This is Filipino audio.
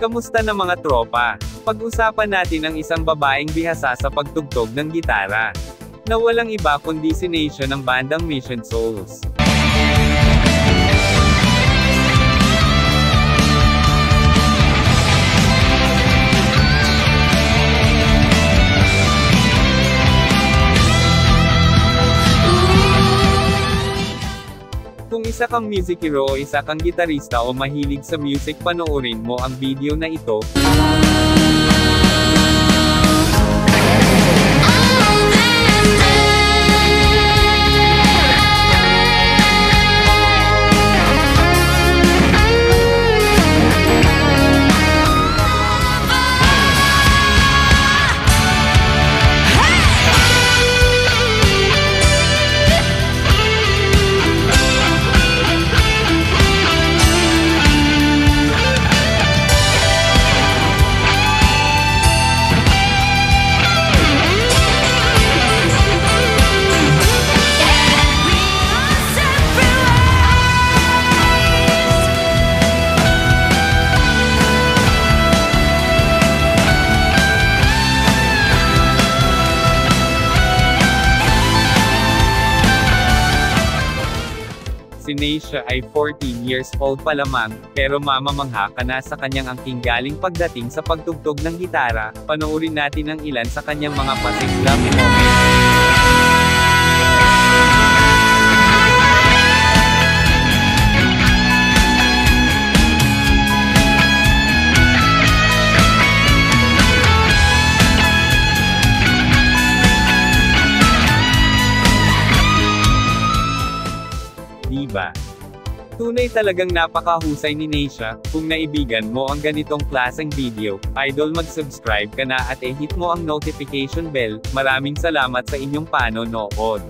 Kamusta na mga tropa? Pag-usapan natin ang isang babaeng bihasa sa pagtugtog ng gitara, na walang iba kundi si Neisha ng bandang Mission Souls. Kung isa kang music hero o isa kang gitarista o mahilig sa music, panoorin mo ang video na ito. Si Neisha ay 14 years old pa lamang, pero mamamangha ka na sa kanyang angking galing pagdating sa pagtugtog ng gitara. Panoorin natin ang ilan sa kanyang mga pasiglang moments. Diba? Tunay talagang napakahusay ni Neisha. Kung naibigan mo ang ganitong klaseng video, idol, mag-subscribe ka na at hit mo ang notification bell. Maraming salamat sa inyong panonood.